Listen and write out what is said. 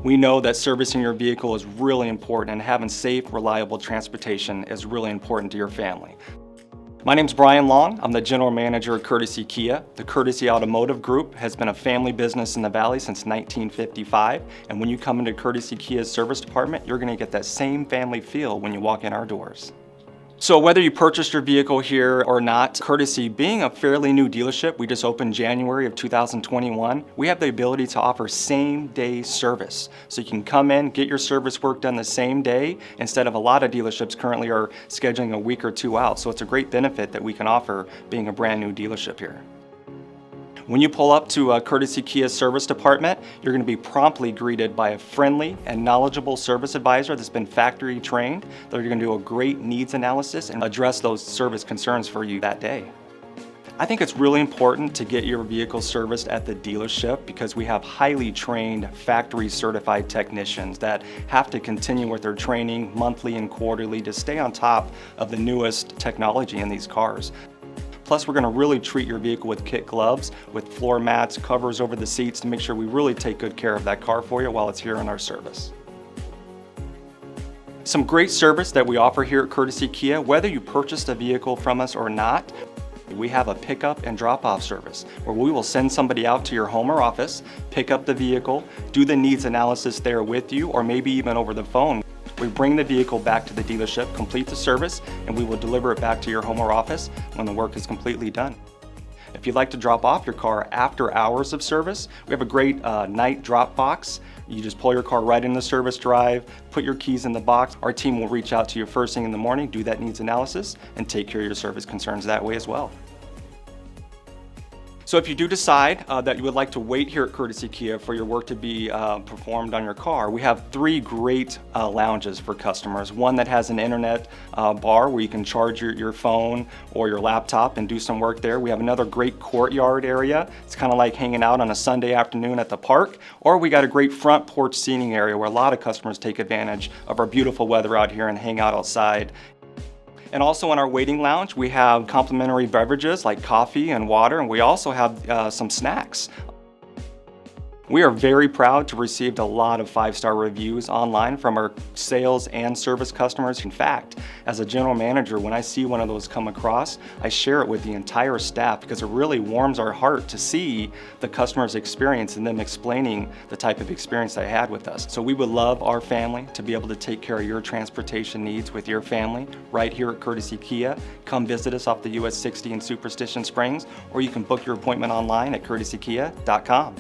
We know that servicing your vehicle is really important, and having safe, reliable transportation is really important to your family. My name's Brian Long. I'm the General Manager at Courtesy Kia. The Courtesy Automotive Group has been a family business in the Valley since 1955, and when you come into Courtesy Kia's service department, you're going to get that same family feel when you walk in our doors. So whether you purchased your vehicle here or not, Courtesy being a fairly new dealership, we just opened January of 2021, we have the ability to offer same-day service. So you can come in, get your service work done the same day, instead of a lot of dealerships currently are scheduling a week or two out. So it's a great benefit that we can offer being a brand new dealership here. When you pull up to Courtesy Kia's service department, you're going to be promptly greeted by a friendly and knowledgeable service advisor that's been factory trained. They're going to do a great needs analysis and address those service concerns for you that day. I think it's really important to get your vehicle serviced at the dealership because we have highly trained factory certified technicians that have to continue with their training monthly and quarterly to stay on top of the newest technology in these cars. Plus, we're going to really treat your vehicle with kit gloves, with floor mats, covers over the seats to make sure we really take good care of that car for you while it's here in our service. Some great service that we offer here at Courtesy Kia, whether you purchased a vehicle from us or not, we have a pickup and drop-off service where we will send somebody out to your home or office, pick up the vehicle, do the needs analysis there with you, or maybe even over the phone. We bring the vehicle back to the dealership, complete the service, and we will deliver it back to your home or office when the work is completely done. If you'd like to drop off your car after hours of service, we have a great night drop box. You just pull your car right in the service drive, put your keys in the box. Our team will reach out to you first thing in the morning, do that needs analysis, and take care of your service concerns that way as well. So if you do decide that you would like to wait here at Courtesy Kia for your work to be performed on your car, we have three great lounges for customers. One that has an internet bar where you can charge your phone or your laptop and do some work there. We have another great courtyard area. It's kind of like hanging out on a Sunday afternoon at the park. Or we got a great front porch seating area where a lot of customers take advantage of our beautiful weather out here and hang out outside. And also in our waiting lounge, we have complimentary beverages like coffee and water, and we also have some snacks. We are very proud to receive a lot of 5-star reviews online from our sales and service customers. In fact, as a general manager, when I see one of those come across, I share it with the entire staff because it really warms our heart to see the customer's experience and them explaining the type of experience they had with us. So we would love our family to be able to take care of your transportation needs with your family right here at Courtesy Kia. Come visit us off the US 60 in Superstition Springs, or you can book your appointment online at courtesykia.com.